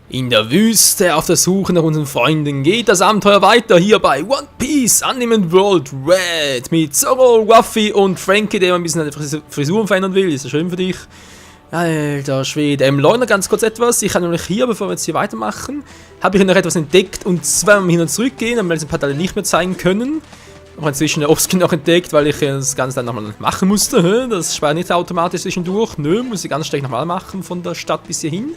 In der Wüste auf der Suche nach unseren Freunden geht das Abenteuer weiter hier bei One Piece Unlimited World Red mit Zoro, Ruffy und Frankie, der ein bisschen seine Frisuren verändern will. Ist das schön für dich? Alter Schwede. Leute, ganz kurz etwas. Ich kann nämlich hier, bevor wir jetzt hier weitermachen, habe ich noch etwas entdeckt. Und zwar, wenn wir hin und zurück gehen, dann werde ich ein paar Teile nicht mehr zeigen können. Auch inzwischen eine Offscreen noch entdeckt, weil ich das Ganze dann nochmal machen musste. Das spart nicht automatisch zwischendurch. Nö, muss ich ganz streng nochmal machen von der Stadt bis hierhin.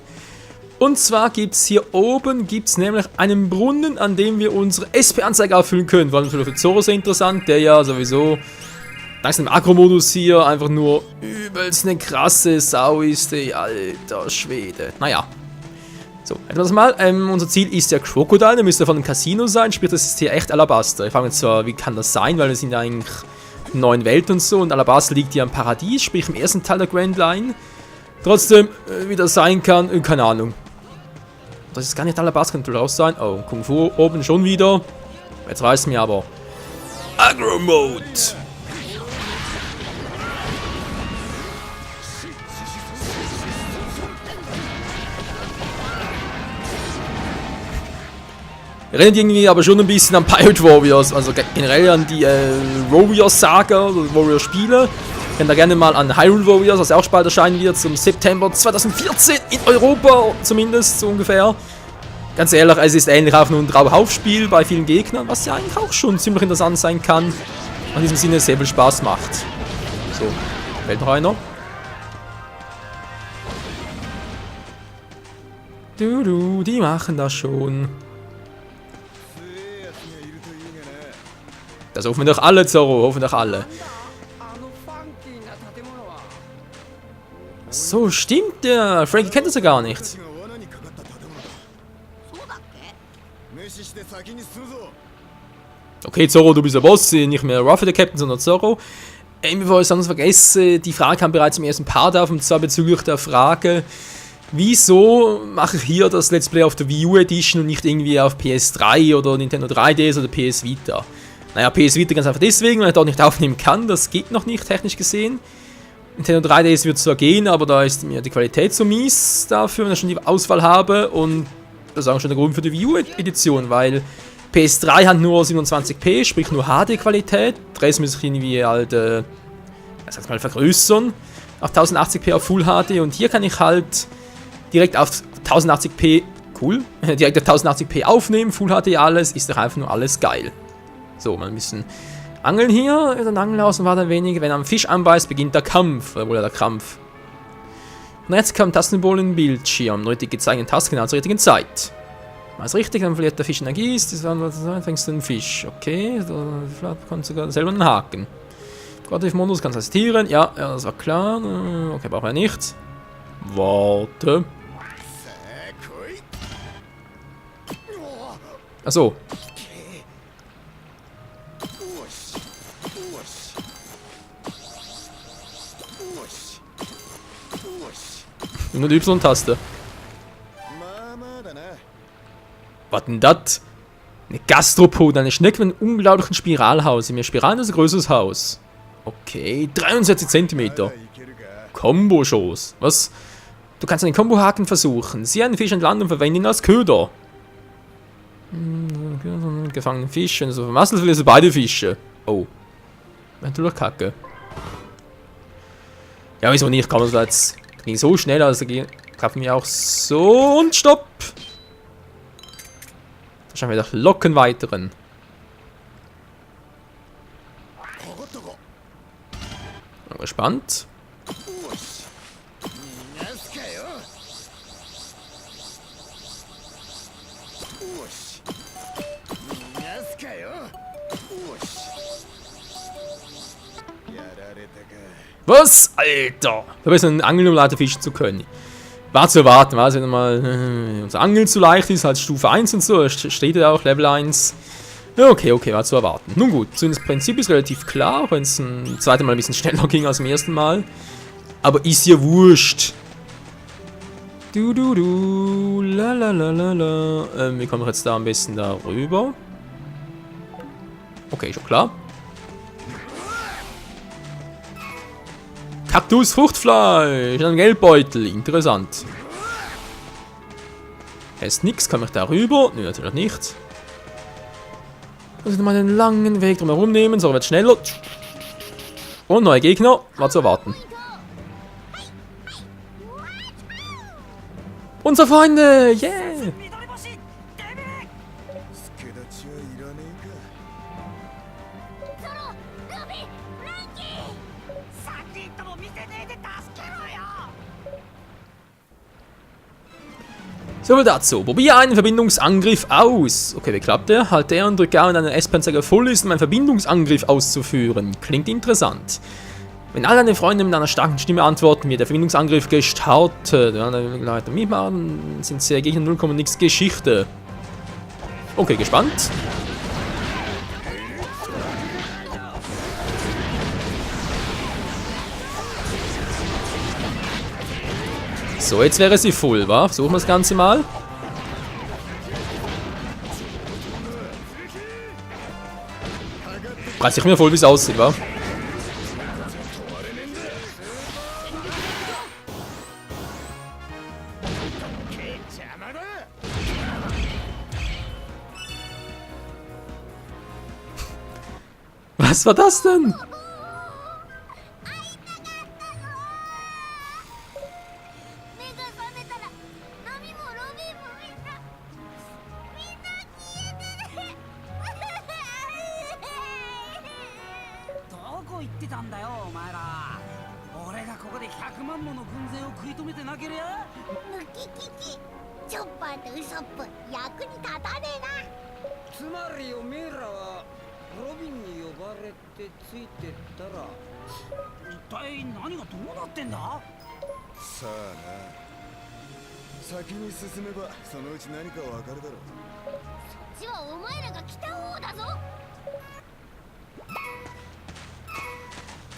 Und zwar gibt es hier oben nämlich einen Brunnen, an dem wir unsere SP-Anzeige auffüllen können. Vor allem für Zoro sehr interessant, der ja sowieso dank dem Agro-Modus hier einfach nur übelst eine krasse Sau ist, ey, alter Schwede. Naja. So, etwas mal. Unser Ziel ist der Crocodile, der müsste von dem Casino sein, sprich, das ist hier echt Alabaster. Ich frage mich zwar, wie kann das sein, weil wir sind ja eigentlich in neuen Welt und so und Alabaster liegt hier im Paradies, sprich im ersten Teil der Grand Line. Trotzdem, wie das sein kann, keine Ahnung. Das ist gar nicht Alabaster, könnte raus sein. Oh, Kung Fu oben schon wieder. Jetzt reißt mir aber. Agro-Mode! Erinnert irgendwie aber schon ein bisschen an Pirate Warriors, also generell an die Warriors-Saga oder Warriors-Spiele. Könnt da gerne mal an Hyrule Warriors, was auch bald erscheinen wird, zum September 2014 in Europa zumindest, so ungefähr. Ganz ehrlich, es ist ähnlich auch nur ein Trauhaufspiel bei vielen Gegnern, was ja eigentlich auch schon ziemlich interessant sein kann. In diesem Sinne sehr viel Spaß macht. So, fällt noch einer. Die machen das schon. Das hoffen wir doch alle, Zoro, hoffen doch alle. So, stimmt der. Frankie kennt das ja gar nicht. Okay, Zoro, du bist der Boss, nicht mehr Ruffy der Captain, sondern Zoro. Bevor ich es anders vergesse, die Frage kam bereits im ersten Part auf, und zwar bezüglich der Frage, wieso mache ich hier das Let's Play auf der Wii U Edition und nicht irgendwie auf PS3 oder Nintendo 3DS oder PS Vita? Naja, PS Vita ganz einfach deswegen, weil ich dort nicht aufnehmen kann, das geht noch nicht, technisch gesehen. Nintendo 3DS wird zwar gehen, aber da ist mir die Qualität so mies dafür, wenn ich schon die Auswahl habe. Und das ist auch schon der Grund für die Wii U-Edition, weil PS3 hat nur 27p, sprich nur HD-Qualität. Der Rest muss ich irgendwie halt, sag's mal, vergrößern. Auf 1080p auf Full HD. Und hier kann ich halt direkt auf 1080p, cool, direkt auf 1080p aufnehmen, Full HD alles, ist doch einfach nur alles geil. So, mal ein bisschen angeln hier, dann Angeln aus und war dann wenig. Wenn er am Fisch anbeißt, beginnt der Kampf, oder wohl der Krampf. Und jetzt kommt Tastensymbol in den Bildschirm. Richtig gezeigte Tasten genau zur richtigen Zeit. War es richtig, dann verliert der Fisch Energie, dann fängst du den Fisch. Okay, da kannst du sogar selber einen Haken. Modus kannst du assistieren. Ja, das war klar. Okay, brauchen wir nicht. Warte. Achso. Nur die Y-Taste. Was denn das? Eine Gastropode, eine Schnecke mit einem unglaublichen Spiralhaus. In mir Spiralen ist ein größeres Haus. Okay, 63 cm. Kombo-Shows. Was? Du kannst einen Kombo-Haken versuchen. Sieh einen Fisch an Land und verwende ihn als Köder. Gefangenen Fisch. Wenn du so vermasselst, verlierst du beide Fische. Oh. Wenn du durchkacke. Ja, wieso nicht? Kann man das jetzt. Ging so schnell, also klappen wir auch so und stopp. Da schauen wir doch locken weiteren. Bin gespannt. Was? Alter! Da ist ein Angeln, um leider fischen zu können. War zu erwarten, weil wenn mal unser Angeln zu leicht ist, halt Stufe 1 und so, steht ja auch Level 1. Ja, okay, war zu erwarten. Nun gut, so das Prinzip ist relativ klar, auch wenn es ein zweites Mal ein bisschen schneller ging als beim ersten Mal. Aber ist ja wurscht. Wie kommen wir jetzt da am besten da rüber? Okay, schon klar. Kaktus, Fruchtfleisch, ein Geldbeutel, interessant. Heißt nix, kann ich da rüber? Nö, natürlich nicht. Muss ich nochmal einen langen Weg drumherum nehmen, so wird schneller. Und neue Gegner, war zu erwarten. Unsere Freunde, yeah! 助立ちはいらねえか。ゾロ、ルビー、フランキー、3人とも見てねえで助けろよ。 So viel dazu. Probiere einen Verbindungsangriff aus. Okay, wie klappt der? Halt R und drücke A, wenn dein S-Panzer voll ist, um einen Verbindungsangriff auszuführen. Klingt interessant. Wenn all deine Freunde mit einer starken Stimme antworten, wird der Verbindungsangriff gestartet. Ja, Leute mitmachen, sind sehr Gegner 0, nix Geschichte. Okay, gespannt. So, jetzt wäre sie voll, wa? Versuchen wir das Ganze mal. Weiß ich mir voll, wie es aussieht, wa? Was war das denn?さあな。先に進めばそのうち何かわかるだろう。そっちはお前らが来た方だぞ。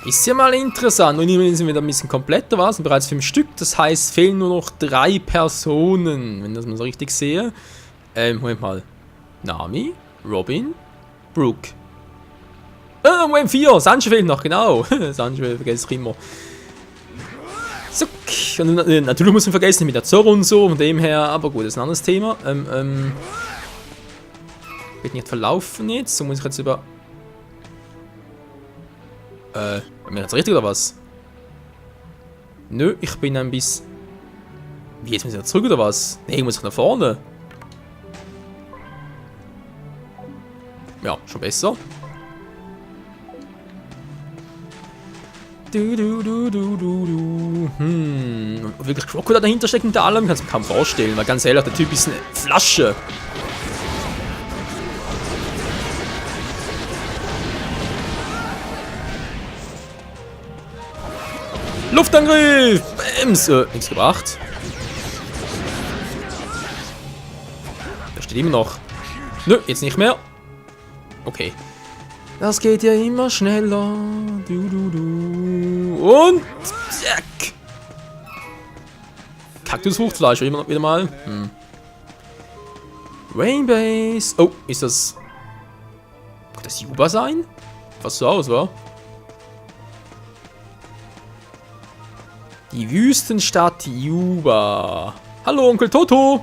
Ist ja mal interessant. Und immerhin sind wir da ein bisschen kompletter, was? Sind bereits 5 Stück. Das heißt, fehlen nur noch 3 Personen. Wenn ich das mal so richtig sehe. Moment mal. Nami, Robin, Brooke. Moment, 4. Sancho fehlt noch, genau. Sancho vergesse ich immer. So. Und natürlich muss man vergessen mit der Zorro und so. Von dem her, aber gut, das ist ein anderes Thema. Wird nicht verlaufen jetzt. So muss ich jetzt über. Bin ich jetzt richtig oder was? Nö, ich bin ein bisschen. Wie, jetzt muss ich wieder zurück oder was? Nee, muss ich nach vorne. Ja, schon besser. Und wirklich Crocodile dahinter steckt hinter allem, kannst du mir kaum vorstellen, weil ganz ehrlich, der Typ ist eine Flasche. Luftangriff! Bams! Nichts gebracht. Da steht immer noch. Nö, jetzt nicht mehr. Okay. Das geht ja immer schneller. Und zack! Kaktusfruchtfleisch, wieder mal. Rainbase. Oh, ist das. Könnte das Juba sein? Was so aus, wa? Die Wüstenstadt Juba. Hallo, Onkel Toto.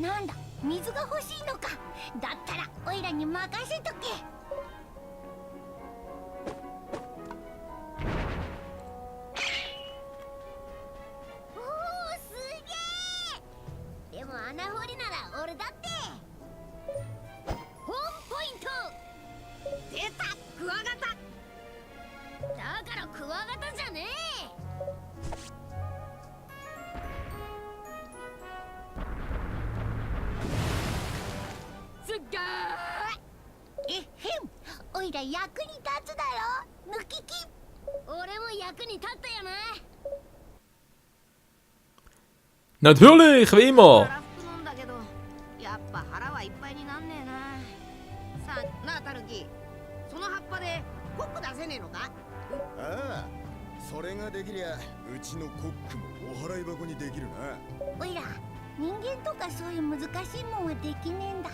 なんだ、水が欲しいのか。だったらオイラに任せとけ。おお、すげえ。でも穴掘りなら俺だって。ホームポイント。出た、クワガタ。だからクワガタじゃねえ。えっへん、おいら役に立つだろ、抜きき。俺も役に立ったよな。 Natürlich, wie immer. やっぱ腹はいっぱいになんねえな。さあ、なあ、タヌキ。その葉っぱでコック出せねえのか。ああ、それができりゃうちのコックもお払い箱にできるな。おいら人間とかそういう難しいもんはできねえんだ。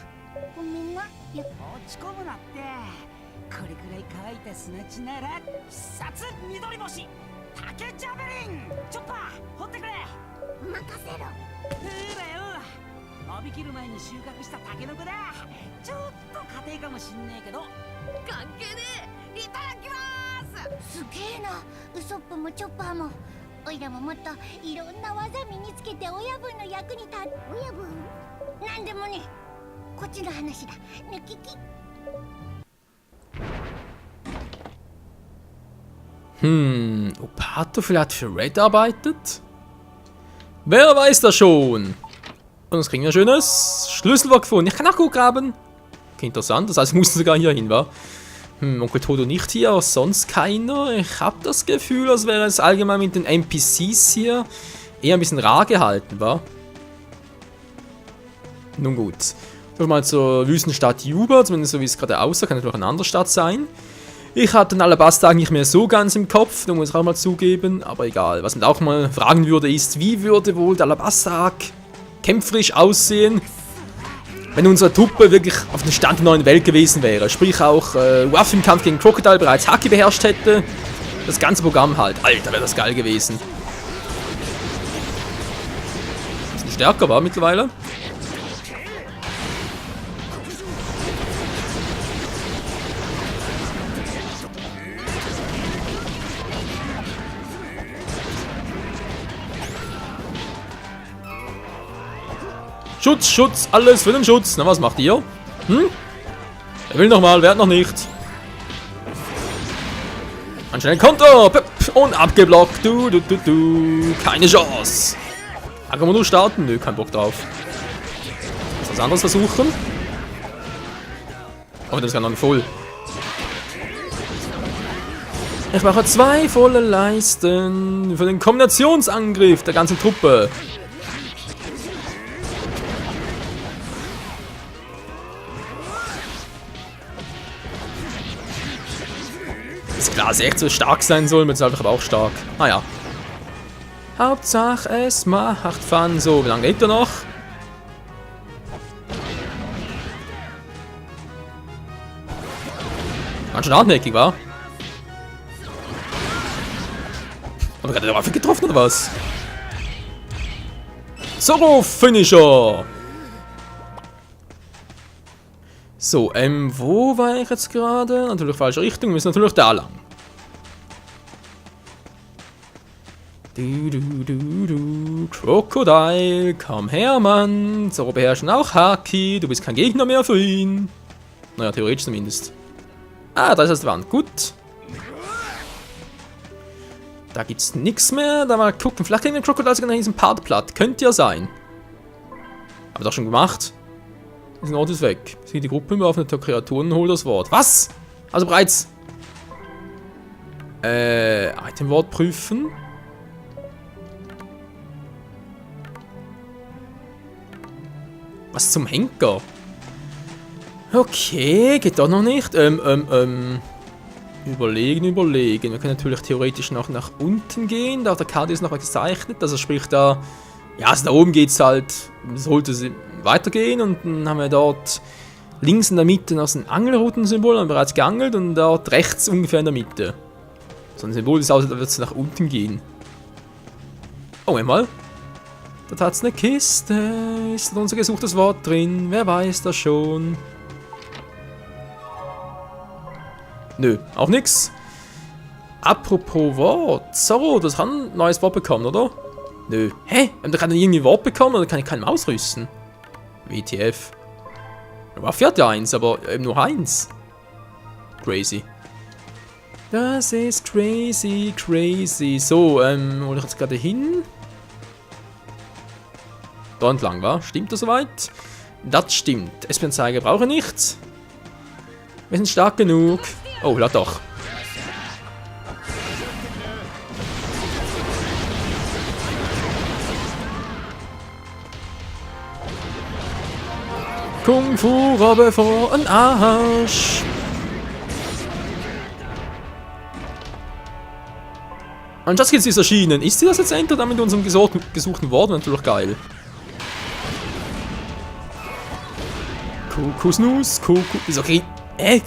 ごめんな。落ち込むなって。これくらい乾いた砂地なら必殺緑星竹ジャベリンチョッパー掘ってくれ。任せろ。ほらよ、伸びきる前に収穫したタケノコだ。ちょっと硬いかもしんねえけど関係ねえ。いただきます。すげえな、ウソップもチョッパーも。おいらももっといろんな技身につけて親分の役に立つ。親分なんでもね、こっちの話だ。抜きき。Opato vielleicht für Red arbeitet? Wer weiß das schon? Und das kriegen wir schönes Schlüsselwort gefunden. Ich kann auch gut graben. Okay, interessant, das heißt, wir mussten sogar hier hin, wa? Onkel Todo nicht hier, sonst keiner. Ich habe das Gefühl, als wäre es allgemein mit den NPCs hier eher ein bisschen rar gehalten, wa? Nun gut. Schauen wir mal zur Wüstenstadt Juba, zumindest so wie es gerade aussah. Kann natürlich eine andere Stadt sein. Ich hatte den Alabasta nicht mehr so ganz im Kopf, da muss ich auch mal zugeben, aber egal. Was man auch mal fragen würde ist, wie würde wohl der Alabasta kämpferisch aussehen, wenn unsere Truppe wirklich auf dem Stand der neuen Welt gewesen wäre. Sprich auch Waff im Kampf gegen Crocodile bereits Haki beherrscht hätte. Das ganze Programm halt. Alter, wäre das geil gewesen. Bisschen stärker war mittlerweile. Schutz, Schutz, alles für den Schutz. Na, was macht ihr? Er will nochmal, wer hat noch nicht? Anscheinend Konter! Und abgeblockt. Du. Keine Chance. Da kann man nur starten. Nö, kein Bock drauf. Was anderes versuchen? Oh, das ist gar noch nicht voll. Ich mache 2 volle Leisten für den Kombinationsangriff der ganzen Truppe. Ist klar, dass er echt so stark sein soll, mit einfach aber auch stark. Naja. Hauptsache es macht Fun. So, wie lange lebt er noch? Ganz schön hartnäckig, war? Hat er gerade die Waffe getroffen oder was? Zoro Finisher! So, wo war ich jetzt gerade? Natürlich falsche Richtung, wir müssen natürlich da lang. Crocodile, komm her, Mann. Zoro beherrschen auch Haki, du bist kein Gegner mehr für ihn. Naja, theoretisch zumindest. Ah, da ist das die Wand, gut. Da gibt's nichts mehr, da mal gucken. Vielleicht kriegen wir Crocodile sogar nach diesem Part platt. Könnte ja sein. Haben wir doch schon gemacht. Diesen Ort ist weg. Sieht die Gruppe im Waffen der Kreaturen und holt das Wort. Was? Also bereits. Itemwort prüfen. Was zum Henker? Okay, geht doch noch nicht. Überlegen. Wir können natürlich theoretisch noch nach unten gehen. Da auf der Karte ist noch gezeichnet. Also sprich da. Ja, also da oben geht's halt. Sollte es weitergehen und dann haben wir dort links in der Mitte noch so ein Angelroutensymbol, haben wir bereits geangelt und dort rechts ungefähr in der Mitte. So ein Symbol, das aussieht, da wird es nach unten gehen. Oh, einmal. Dort hat es eine Kiste. Ist da unser gesuchtes Wort drin? Wer weiß das schon? Nö, auch nix. Apropos Wort. Zoro, das hat ein neues Wort bekommen, oder? Nö. Hä? Da kann er irgendwie ein Wort bekommen oder kann ich keinem ausrüsten? WTF. Waffe hat ja eins, aber eben nur eins. Crazy. Das ist crazy. So, wo ich jetzt gerade hin? Da entlang, war? Stimmt das soweit? Das stimmt. SP-Anzeige brauche ich nicht. Wir sind stark genug. Oh, ja doch. Kung-Fu-Robbe vor den Arsch. Und Schatzkiste ist erschienen. Ist sie das jetzt endlich dann mit unserem gesuchten Wort? Natürlich geil. Kokosnuss, ist okay.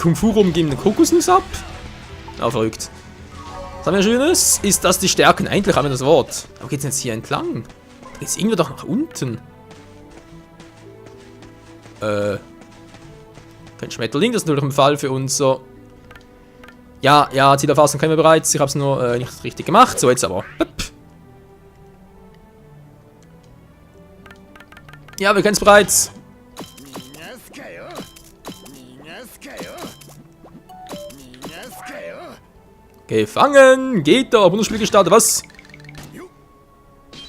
Kung Fu rum geben eine Kokosnuss ab? Ah, verrückt. Was haben wir Schönes? Ist das die Stärken? Endlich haben wir das Wort. Aber geht's jetzt hier entlang? Geht's irgendwie doch nach unten? Kein Schmetterling, das ist natürlich ein Fall für unser... Ja, Zielerfassung kennen wir bereits. Ich habe es nur nicht richtig gemacht. So, jetzt aber. Ja, wir kennen es bereits. Gefangen! Geht da! Bonusspiel gestartet, was?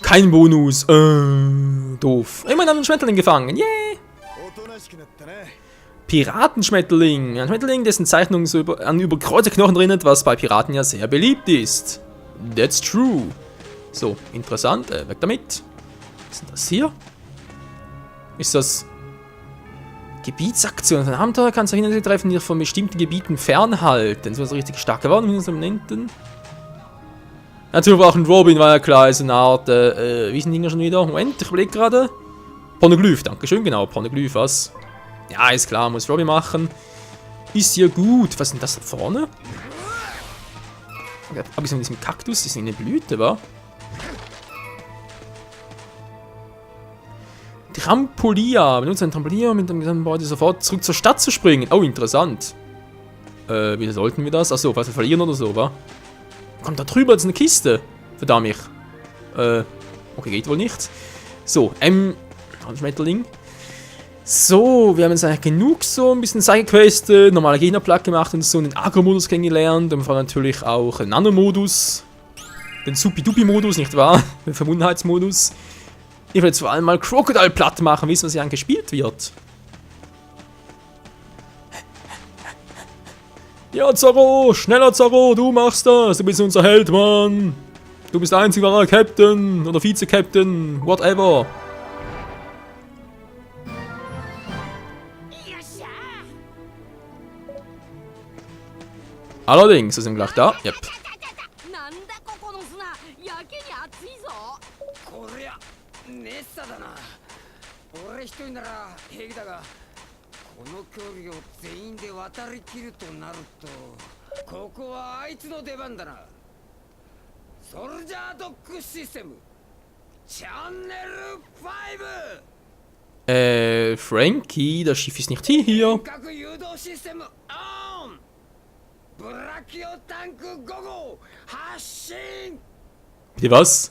Kein Bonus. Doof. Immerhin haben wir einen Schmetterling gefangen. Yeah! Piratenschmetterling. Ein Schmetterling, dessen Zeichnung so an überkreuzte Knochen erinnert, was bei Piraten ja sehr beliebt ist. That's true. So, interessant. Weg damit. Was ist denn das hier? Ist das... Gebietsaktion. Ein Abenteuer kannst du Hindernisse treffen, die von bestimmten Gebieten fernhalten. So ist richtig stark geworden, wie wir es nennen. Natürlich auch ein Robin, war ja klar, ist eine Art, wie ist ein Ding schon wieder? Moment, ich überlege gerade. Poneglyph, dankeschön, genau, Poneglyph, was? Ja, ist klar, muss Robin machen. Ist ja gut. Was ist denn das da vorne? Habe ich so in diesem Kaktus, ist eine Blüte, wa? Trampolia. Benutze ein Trampolier mit dem Gebäude sofort zurück zur Stadt zu springen. Oh, interessant. Wie sollten wir das? Achso, falls wir verlieren oder so, wa? Kommt da drüber jetzt eine Kiste? Verdammt mich. Okay, geht wohl nicht. So, Schmetterling. So, wir haben jetzt eigentlich genug so ein bisschen Side-Quest, normale Gegnerplatt gemacht und so einen Agro-Modus kennengelernt. Und vor allem natürlich auch einen Nano-Modus. Den Supi-Dupi-Modus, nicht wahr? Den Verbundenheitsmodus. Ich will jetzt vor allem mal Crocodile platt machen, wissen, was hier gespielt wird. Ja, Zorro, schneller Zorro, du machst das, du bist unser Held, Mann. Du bist der einzige wahre Captain oder Vize-Captain, whatever. Allerdings, ist ihm gleich da. Yep. Frankie, das Schiff ist nicht hier. Bitte was?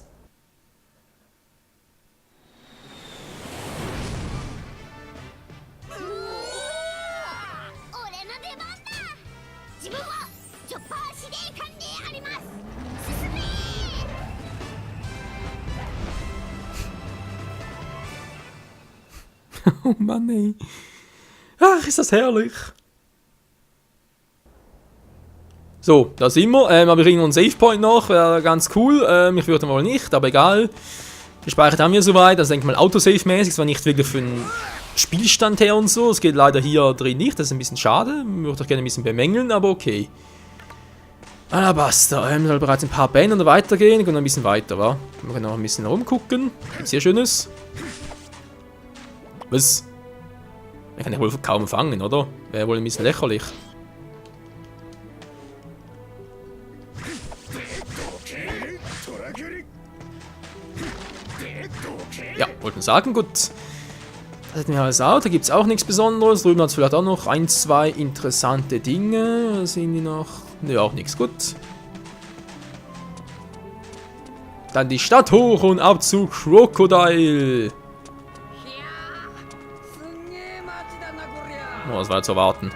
Oh Mann, ey. Ach, ist das herrlich. So, da sind wir. Aber wir kriegen noch einen Savepoint noch. Wäre ganz cool. Ich würde mal nicht, aber egal. Gespeichert haben wir soweit. Also denke mal Autosave-mäßig. Es war nicht wirklich für einen Spielstand her und so. Es geht leider hier drin nicht. Das ist ein bisschen schade. Würde ich gerne ein bisschen bemängeln, aber okay. Alabasta. Wir sollen bereits ein paar Bänder weitergehen. Wir können noch ein bisschen weiter, wa? Wir können noch ein bisschen rumgucken. Gibt's hier Schönes? Was? Ich kann ja wohl kaum fangen, oder? Wäre wohl ein bisschen lächerlich. Ja, wollten sagen, gut. Das hätten wir alles auch. Da gibt es auch nichts Besonderes. Drüben hat es vielleicht auch noch ein, zwei interessante Dinge. Sind die noch? Ne, auch nichts. Gut. Dann die Stadt hoch und ab zu Crocodile. Oh, das war zu erwarten.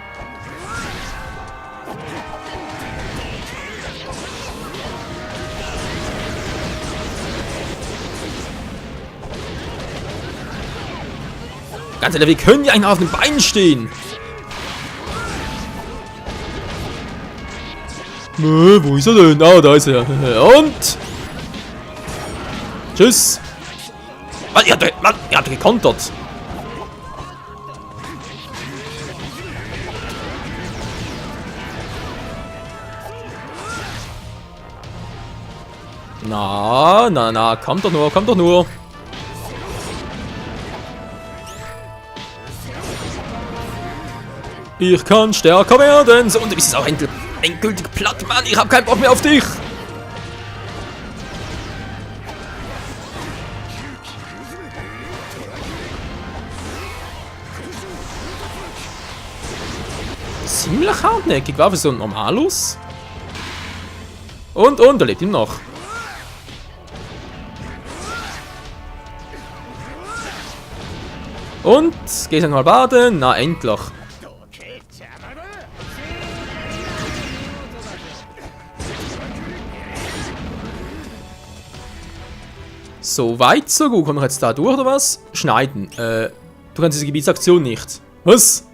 Ganz ehrlich, wie können die eigentlich auf den Beinen stehen? Wo ist er denn? Ah, da ist er. Und? Tschüss. Mann, ihr habt gekontert. Na, komm doch nur. Ich kann stärker werden. So, und du bist auch endgültig platt, Mann. Ich hab keinen Bock mehr auf dich. Ziemlich hartnäckig, war für so ein Normalus. Und, er lebt ihm noch. Und, gehst du mal baden? Na, endlich. So weit, so gut. Kommen wir jetzt da durch, oder was? Schneiden. Du kannst diese Gebietsaktion nicht. Was?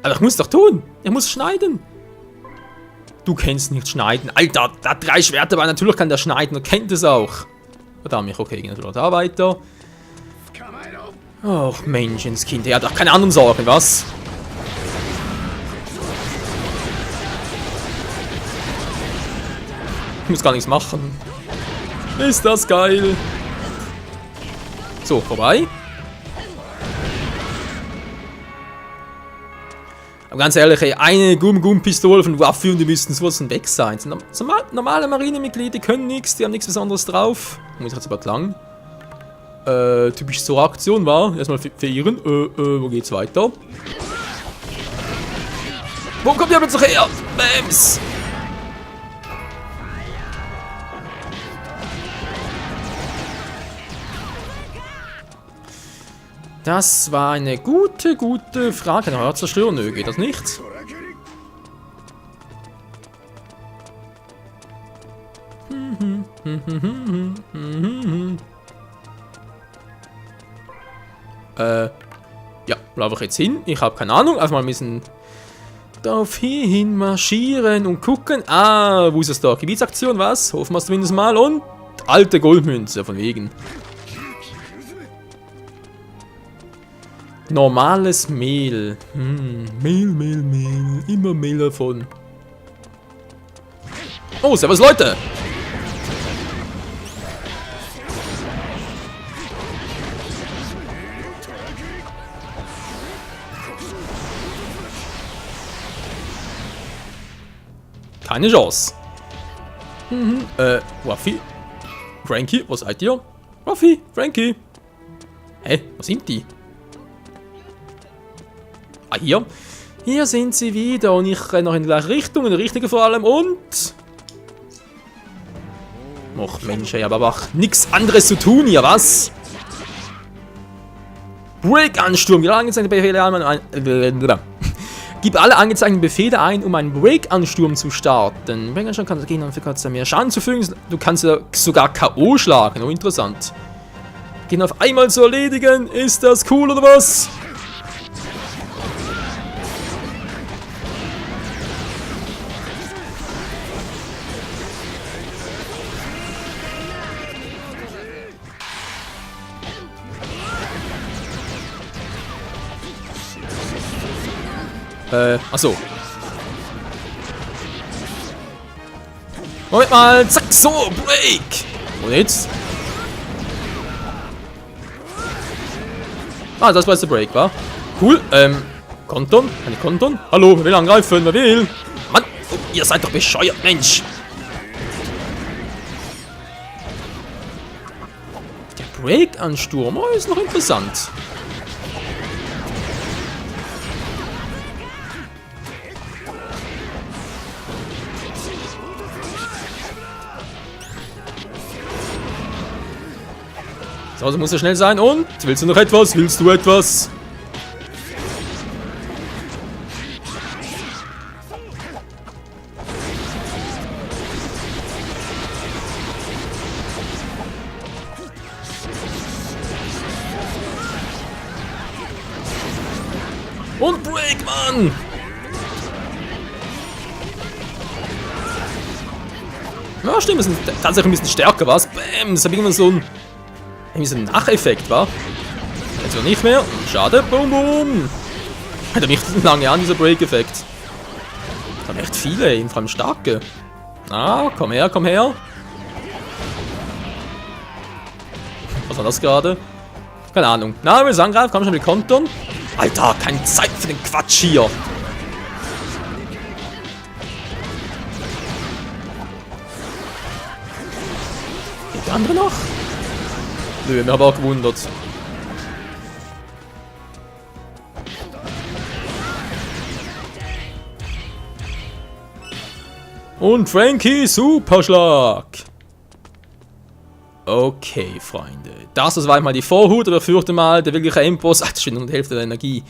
Aber ich muss doch tun. Ich muss schneiden. Du kennst nicht schneiden. Alter, da hat 3 Schwerter, aber natürlich kann der schneiden. Er kennt es auch. Verdammt, okay, gehen wir da weiter. Ach, Menschenskind. Er hat doch keine anderen Sorgen, was? Ich muss gar nichts machen. Ist das geil. So, vorbei. Aber ganz ehrlich, ey, eine Gum-Gum-Pistole von Waffe und die müssten sowas von weg sein. Normale Marinemitglieder, die können nichts, die haben nichts Besonderes drauf. Muss ich jetzt aber lang. Typisch so Aktion war. Erstmal verirren. Wo geht's weiter? Wo kommt ihr plötzlich her? Bams! Das war eine gute Frage. Na, zerstören, nö, geht das nicht? Ja, laufe ich jetzt hin? Ich habe keine Ahnung. Einfach mal ein bisschen darauf hin marschieren und gucken. Ah, wo ist es da? Gebietsaktion, was? Hoffen wir es zumindest mal. Und alte Goldmünze, von wegen. Normales Mehl. Mehl. Immer Mehl davon. Oh, servus Leute! Keine Chance. Ruffy? Frankie, wo seid ihr? Ruffy, Frankie. Hä, wo sind die? Ah, hier. Hier sind sie wieder und ich renne noch in die gleiche Richtung, in die richtige vor allem und... Och Mensch, ich habe aber auch nichts anderes zu tun hier, was? Break-Ansturm. Gib alle angezeigten Befehle ein, um einen Break-Ansturm zu starten. Break-Ansturm kann gehen und für mehr Schaden zufügen. Du kannst sogar K.O. schlagen. Oh, interessant. Gehen auf einmal zu erledigen. Ist das cool oder was? Achso. Moment mal, zack, so, Break! Und jetzt? Ah, das war jetzt der Break, war? Cool, Konton? Kann ich Konton? Hallo, wer will angreifen? Wer will? Mann, oh, ihr seid doch bescheuert, Mensch! Der Break-Ansturm, oh, ist noch interessant. So, also muss er schnell sein und... Willst du noch etwas? Willst du etwas? Und Break, Mann! Ja, stimmt, wir sind tatsächlich ein bisschen stärker, was? Bäm, das habe ich immer so ein... Irgendwie so ein Nacheffekt, war? Jetzt noch nicht mehr. Schade. Boom, boom. Hat er mich lange an, dieser Break-Effekt. Da haben echt viele, vor allem starke. Ah, komm her, komm her. Was war das gerade? Keine Ahnung. Na, wir angreifen, komm schon mit Kontern. Alter, keine Zeit für den Quatsch hier. Geht der andere noch? Nö, mir habe auch gewundert. Und Frankie, Superschlag. Okay, Freunde. Das war einmal die Vorhut, aber fürchte mal, der wirkliche Endboss. Ach, das steht nur die Hälfte der Energie.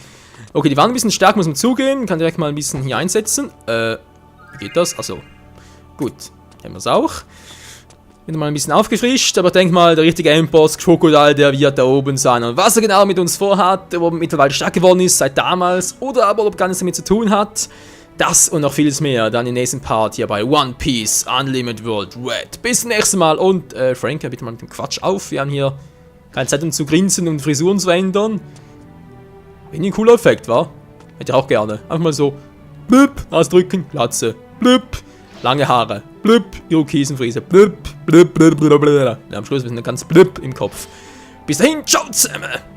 Okay, die waren ein bisschen stark, muss man zugehen. Kann direkt mal ein bisschen hier einsetzen. Wie geht das? Achso. Gut, haben wir es auch. Wieder mal ein bisschen aufgefrischt, aber denk mal, der richtige Endboss, Crocodile, der wird da oben sein. Und was er genau mit uns vorhat, ob er mittlerweile stark geworden ist seit damals, oder aber ob gar nichts damit zu tun hat, das und noch vieles mehr dann im nächsten Part hier bei One Piece Unlimited World Red. Bis zum nächsten Mal und Frank, bitte mal mit dem Quatsch auf. Wir haben hier keine Zeit, um zu grinsen und Frisuren zu ändern. Wenn ein cooler Effekt war, hätte ich auch gerne. Einfach mal so, blüpp, ausdrücken, Glatze, blüpp, lange Haare, blüpp, Irokesenfrise, blüpp, blüpp, blüpp, blüpp, blüpp. Ja, am Schluss ist eine ganz blüpp im Kopf. Bis dahin, ciao zusammen!